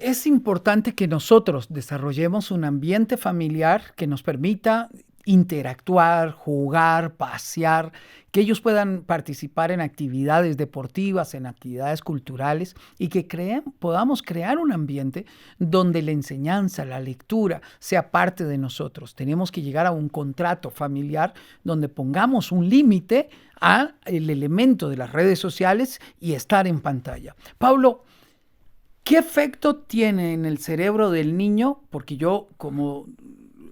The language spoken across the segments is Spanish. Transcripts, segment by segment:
Es importante que nosotros desarrollemos un ambiente familiar que nos permita interactuar, jugar, pasear, que ellos puedan participar en actividades deportivas, en actividades culturales y que podamos crear un ambiente donde la enseñanza, la lectura sea parte de nosotros. Tenemos que llegar a un contrato familiar donde pongamos un límite al elemento de las redes sociales y estar en pantalla. Pablo, ¿qué efecto tiene en el cerebro del niño? Porque yo, como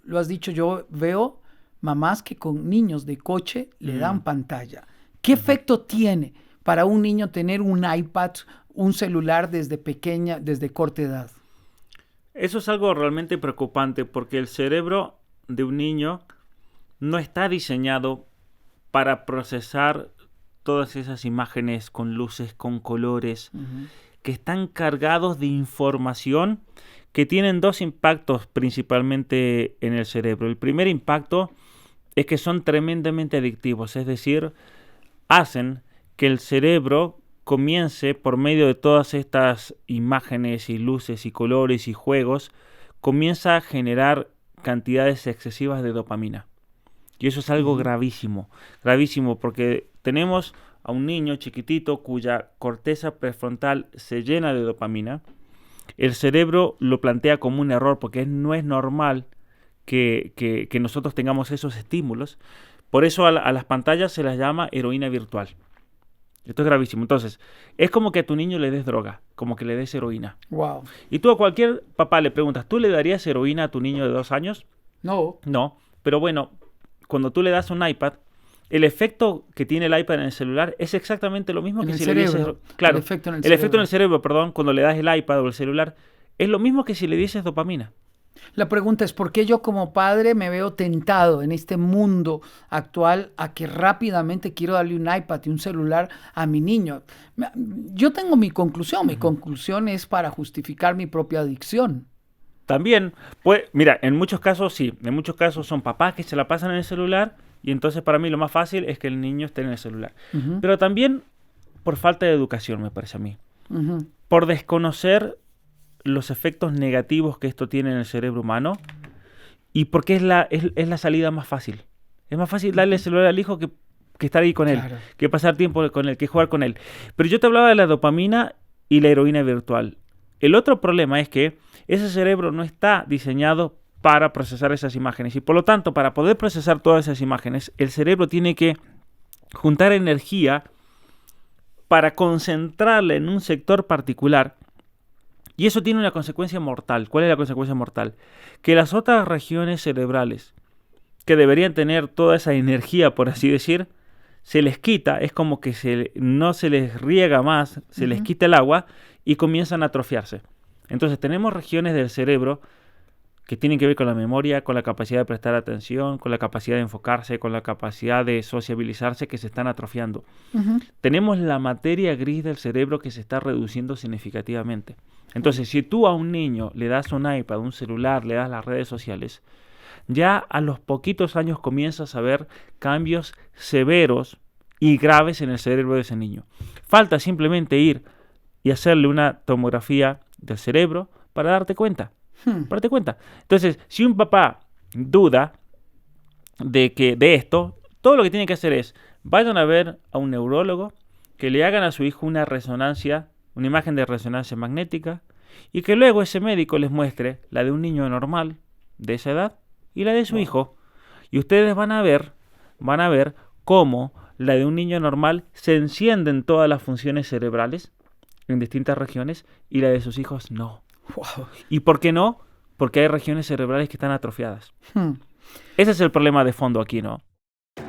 lo has dicho, yo veo mamás que con niños de coche le dan pantalla. ¿Qué efecto tiene para un niño tener un iPad, un celular desde corta edad? Eso es algo realmente preocupante porque el cerebro de un niño no está diseñado para procesar todas esas imágenes con luces, con colores, que están cargados de información que tienen dos impactos principalmente en el cerebro. El primer impacto es que son tremendamente adictivos, es decir, hacen que el cerebro comience, por medio de todas estas imágenes y luces y colores y juegos, comienza a generar cantidades excesivas de dopamina. Y eso es algo gravísimo porque tenemos a un niño chiquitito cuya corteza prefrontal se llena de dopamina. El cerebro lo plantea como un error porque no es normal que nosotros tengamos esos estímulos. Por eso a las pantallas se las llama heroína virtual. Esto es gravísimo. Entonces, es como que a tu niño le des droga, como que le des heroína. Wow. Y tú a cualquier papá le preguntas, ¿tú le darías heroína a tu niño de 2 años? No. No, pero bueno, cuando tú le das un iPad, el efecto que tiene el iPad en el celular es exactamente lo mismo En que el si cerebro. le dieses... Claro, El efecto en el efecto en cerebro. el cerebro, perdón, cuando le das el iPad o el celular, es lo mismo que si le dieses dopamina. La pregunta es, ¿por qué yo como padre me veo tentado en este mundo actual a que rápidamente quiero darle un iPad y un celular a mi niño? Yo tengo mi conclusión. Mi conclusión es para justificar mi propia adicción. También, pues, mira, en muchos casos sí, en muchos casos son papás que se la pasan en el celular y entonces para mí lo más fácil es que el niño esté en el celular. Pero también por falta de educación, me parece a mí. Por desconocer los efectos negativos que esto tiene en el cerebro humano y porque es la salida más fácil. Es más fácil darle el celular al hijo que estar ahí con él, Claro. que pasar tiempo con él, que jugar con él. Pero yo te hablaba de la dopamina y la heroína virtual. El otro problema es que ese cerebro no está diseñado para procesar esas imágenes y por lo tanto, para poder procesar todas esas imágenes, el cerebro tiene que juntar energía para concentrarla en un sector particular. Y eso tiene una consecuencia mortal. ¿Cuál es la consecuencia mortal? Que las otras regiones cerebrales que deberían tener toda esa energía, por así decir, se les quita, es como que no se les riega más, se les quita el agua y comienzan a atrofiarse. Entonces tenemos regiones del cerebro que tienen que ver con la memoria, con la capacidad de prestar atención, con la capacidad de enfocarse, con la capacidad de sociabilizarse que se están atrofiando. Tenemos la materia gris del cerebro que se está reduciendo significativamente. Entonces, si tú a un niño le das un iPad, un celular, le das las redes sociales, ya a los poquitos años comienzas a ver cambios severos y graves en el cerebro de ese niño. Falta simplemente ir y hacerle una tomografía del cerebro para darte cuenta. Para darte cuenta. Entonces, si un papá duda de esto, todo lo que tiene que hacer es vayan a ver a un neurólogo, que le hagan a su hijo una resonancia, una imagen de resonancia magnética, y que luego ese médico les muestre la de un niño normal de esa edad y la de su hijo. Y ustedes van a ver cómo la de un niño normal se encienden todas las funciones cerebrales en distintas regiones y la de sus hijos no. Wow. ¿Y por qué no? Porque hay regiones cerebrales que están atrofiadas. Ese es el problema de fondo aquí, ¿no?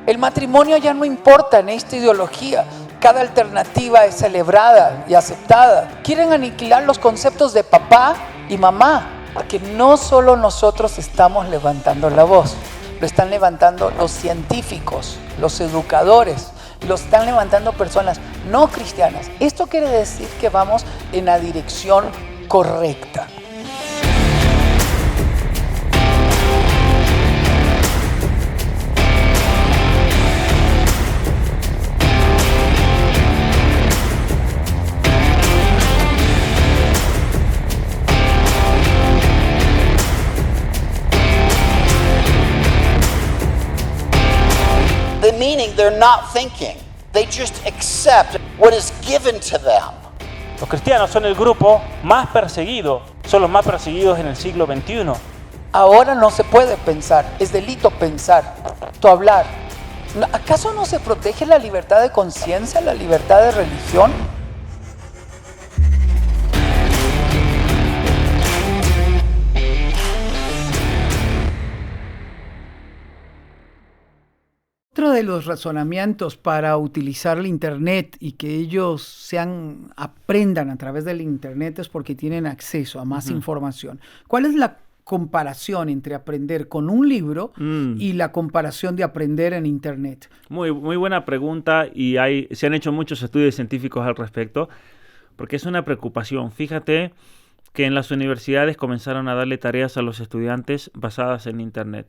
El matrimonio ya no importa en esta ideología. Cada alternativa es celebrada y aceptada. Quieren aniquilar los conceptos de papá y mamá, porque no solo nosotros estamos levantando la voz, lo están levantando los científicos, los educadores, lo están levantando personas no cristianas. Esto quiere decir que vamos en la dirección correcta. they're not thinking. They just accept what is given to them. Los cristianos son el grupo más perseguido, son los más perseguidos en el siglo XXI. Ahora no se puede pensar, es delito pensar, hablar. ¿Acaso no se protege la libertad de conciencia, la libertad de religión? Otro de los razonamientos para utilizar el Internet y que ellos aprendan a través del Internet es porque tienen acceso a más información. ¿Cuál es la comparación entre aprender con un libro y la comparación de aprender en Internet? Muy buena pregunta y se han hecho muchos estudios científicos al respecto porque es una preocupación. Fíjate que en las universidades comenzaron a darle tareas a los estudiantes basadas en Internet.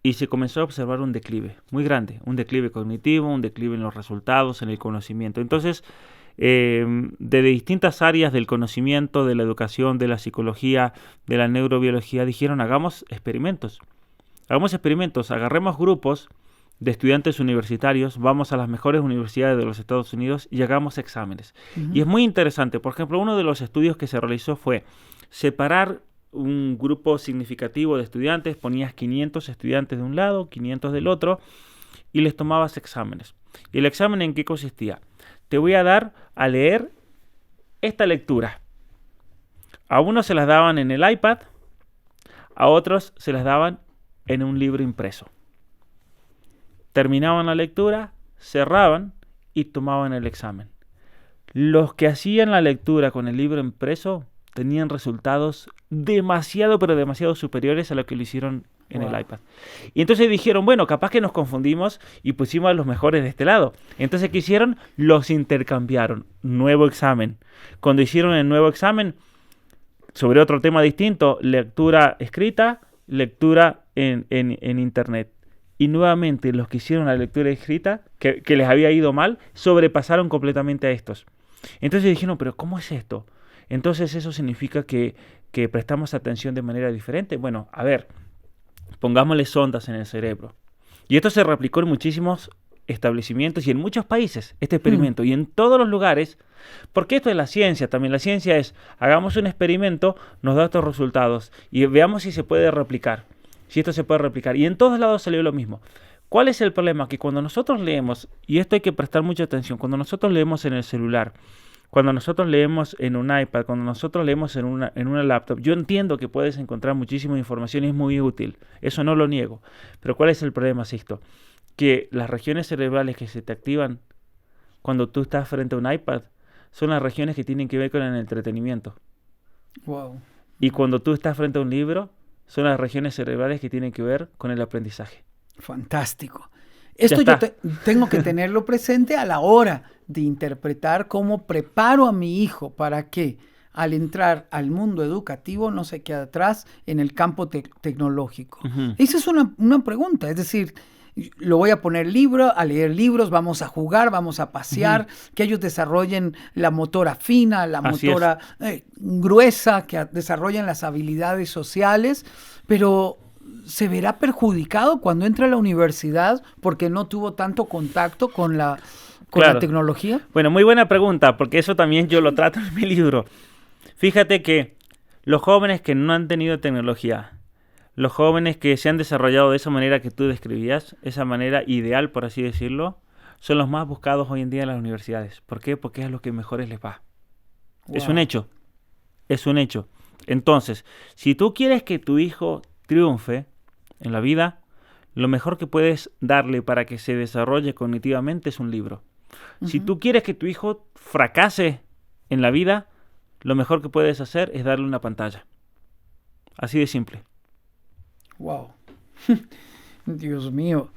Y se comenzó a observar un declive muy grande, un declive cognitivo, un declive en los resultados, en el conocimiento. Entonces, de distintas áreas del conocimiento, de la educación, de la psicología, de la neurobiología, dijeron, hagamos experimentos, agarremos grupos de estudiantes universitarios, vamos a las mejores universidades de los Estados Unidos y hagamos exámenes. Y es muy interesante, por ejemplo, uno de los estudios que se realizó fue separar un grupo significativo de estudiantes, ponías 500 estudiantes de un lado, 500 del otro, y les tomabas exámenes. ¿Y el examen en qué consistía? Te voy a dar a leer esta lectura. A unos se las daban en el iPad, a otros se las daban en un libro impreso. Terminaban la lectura, cerraban y tomaban el examen. Los que hacían la lectura con el libro impreso tenían resultados demasiado, pero demasiado superiores a lo que lo hicieron en el iPad. Y entonces dijeron, bueno, capaz que nos confundimos y pusimos a los mejores de este lado. Entonces, ¿qué hicieron? Los intercambiaron. Nuevo examen. Cuando hicieron el nuevo examen, sobre otro tema distinto, lectura escrita, lectura en Internet. Y nuevamente, los que hicieron la lectura escrita, que les había ido mal, sobrepasaron completamente a estos. Entonces dijeron, ¿pero cómo es esto? Entonces eso significa que prestamos atención de manera diferente. Bueno, a ver, pongámosle sondas en el cerebro. Y esto se replicó en muchísimos establecimientos y en muchos países, este experimento. Y en todos los lugares, porque esto es la ciencia también. La ciencia es, hagamos un experimento, nos da estos resultados y veamos si se puede replicar. Si esto se puede replicar. Y en todos lados salió lo mismo. ¿Cuál es el problema? Que cuando nosotros leemos, y esto hay que prestar mucha atención, cuando nosotros leemos en el celular, cuando nosotros leemos en un iPad, cuando nosotros leemos en una laptop, yo entiendo que puedes encontrar muchísima información y es muy útil. Eso no lo niego. Pero ¿cuál es el problema, Sixto? Que las regiones cerebrales que se te activan cuando tú estás frente a un iPad son las regiones que tienen que ver con el entretenimiento. Wow. Y cuando tú estás frente a un libro, son las regiones cerebrales que tienen que ver con el aprendizaje. Fantástico. Esto yo tengo que tenerlo presente a la hora de interpretar cómo preparo a mi hijo para que al entrar al mundo educativo no se quede atrás en el campo tecnológico. Esa es una pregunta, es decir, lo voy a poner a leer libros, vamos a jugar, vamos a pasear, que ellos desarrollen la motora fina, la motora gruesa, que desarrollen las habilidades sociales, pero se verá perjudicado cuando entre a la universidad porque no tuvo tanto contacto con la tecnología. Bueno, muy buena pregunta, porque eso también yo lo trato en mi libro. Fíjate que los jóvenes que no han tenido tecnología, los jóvenes que se han desarrollado de esa manera que tú describías, esa manera ideal, por así decirlo, son los más buscados hoy en día en las universidades. ¿Por qué? Porque es a los que mejores les va. Wow. Es un hecho. Es un hecho. Entonces, si tú quieres que tu hijo triunfe en la vida, lo mejor que puedes darle para que se desarrolle cognitivamente es un libro. Si tú quieres que tu hijo fracase en la vida, lo mejor que puedes hacer es darle una pantalla. Así de simple. Wow. Dios mío.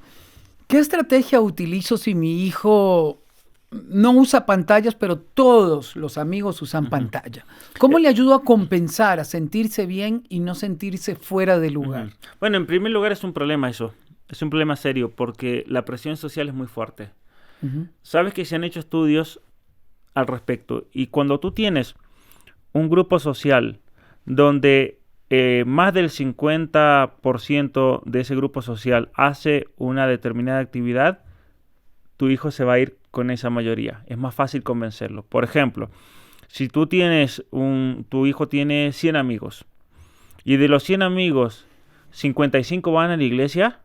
¿Qué estrategia utilizo si mi hijo no usa pantallas, pero todos los amigos usan pantalla? ¿Cómo le ayudo a compensar, a sentirse bien y no sentirse fuera de lugar? Bueno, en primer lugar es un problema eso. Es un problema serio porque la presión social es muy fuerte. Sabes que se han hecho estudios al respecto y cuando tú tienes un grupo social donde más del 50% de ese grupo social hace una determinada actividad, tu hijo se va a ir con esa mayoría. Es más fácil convencerlo. Por ejemplo, si tu hijo tiene 100 amigos y de los 100 amigos 55 van a la iglesia,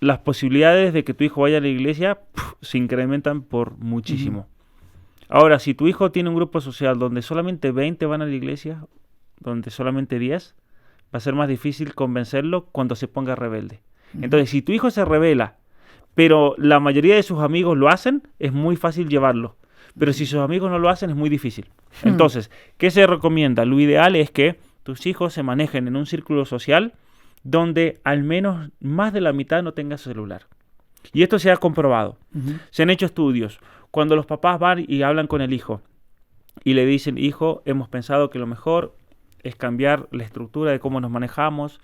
las posibilidades de que tu hijo vaya a la iglesia se incrementan por muchísimo. Ahora, si tu hijo tiene un grupo social donde solamente 20 van a la iglesia, donde solamente 10, va a ser más difícil convencerlo cuando se ponga rebelde. Entonces, si tu hijo se rebela, pero la mayoría de sus amigos lo hacen, es muy fácil llevarlo. Pero si sus amigos no lo hacen, es muy difícil. Entonces, ¿qué se recomienda? Lo ideal es que tus hijos se manejen en un círculo social donde al menos más de la mitad no tenga celular. Y esto se ha comprobado. Se han hecho estudios. Cuando los papás van y hablan con el hijo y le dicen, hijo, hemos pensado que lo mejor es cambiar la estructura de cómo nos manejamos.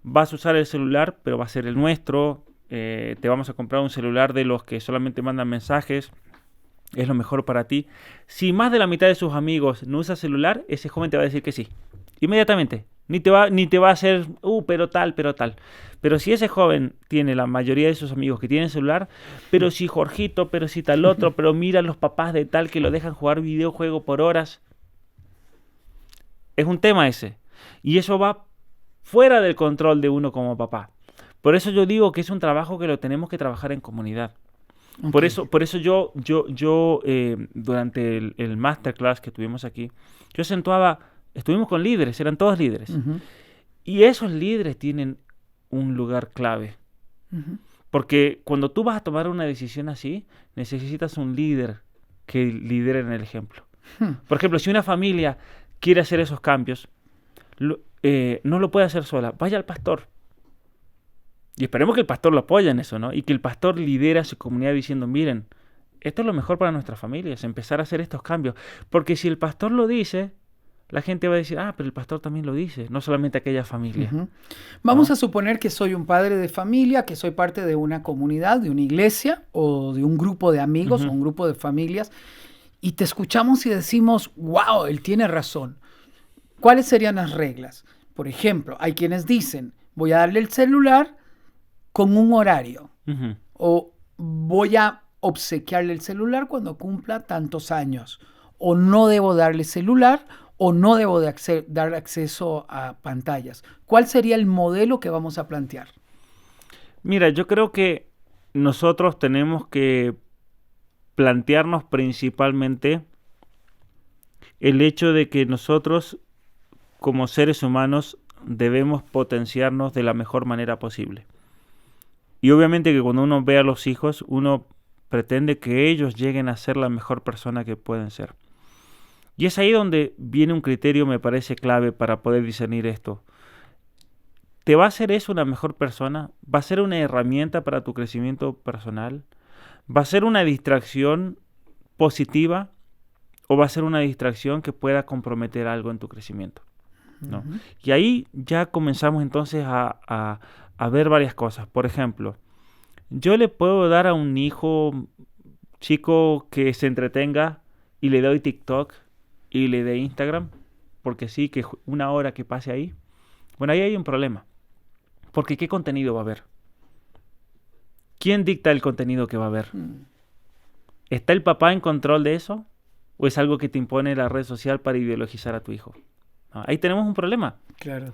Vas a usar el celular, pero va a ser el nuestro. Te vamos a comprar un celular de los que solamente mandan mensajes. Es lo mejor para ti. Si más de la mitad de sus amigos no usa celular, ese joven te va a decir que sí. Inmediatamente. Ni te va a hacer, pero tal. Pero si ese joven tiene la mayoría de sus amigos que tienen celular, pero si Jorgito, pero si tal otro, pero mira los papás de tal que lo dejan jugar videojuego por horas. Es un tema ese. Y eso va fuera del control de uno como papá. Por eso yo digo que es un trabajo que lo tenemos que trabajar en comunidad. Okay. Por eso yo durante el masterclass que tuvimos aquí, estuvimos con líderes, eran todos líderes. Y esos líderes tienen un lugar clave. Porque cuando tú vas a tomar una decisión así, necesitas un líder que lidere en el ejemplo. Por ejemplo, si una familia quiere hacer esos cambios, no lo puede hacer sola. Vaya al pastor. Y esperemos que el pastor lo apoye en eso, ¿no? Y que el pastor lidere a su comunidad diciendo, miren, esto es lo mejor para nuestras familias, empezar a hacer estos cambios. Porque si el pastor lo dice, la gente va a decir, pero el pastor también lo dice, no solamente aquella familia. Vamos a suponer que soy un padre de familia, que soy parte de una comunidad, de una iglesia, o de un grupo de amigos, o un grupo de familias, y te escuchamos y decimos, wow, él tiene razón. ¿Cuáles serían las reglas? Por ejemplo, hay quienes dicen, voy a darle el celular con un horario, o voy a obsequiarle el celular cuando cumpla tantos años, o no debo darle celular, o no debo dar acceso a pantallas. ¿Cuál sería el modelo que vamos a plantear? Mira, yo creo que nosotros tenemos que plantearnos principalmente el hecho de que nosotros, como seres humanos, debemos potenciarnos de la mejor manera posible. Y obviamente que cuando uno ve a los hijos, uno pretende que ellos lleguen a ser la mejor persona que pueden ser. Y es ahí donde viene un criterio, me parece clave para poder discernir esto. ¿Te va a hacer eso una mejor persona? ¿Va a ser una herramienta para tu crecimiento personal? ¿Va a ser una distracción positiva? ¿O va a ser una distracción que pueda comprometer algo en tu crecimiento? ¿No? Y ahí ya comenzamos entonces a ver varias cosas. Por ejemplo, yo le puedo dar a un chico que se entretenga y le doy TikTok y le doy Instagram, porque sí, que una hora que pase ahí. Bueno, ahí hay un problema. Porque ¿qué contenido va a haber? ¿Quién dicta el contenido que va a haber? ¿Está el papá en control de eso? ¿O es algo que te impone la red social para ideologizar a tu hijo? Ahí tenemos un problema. Claro.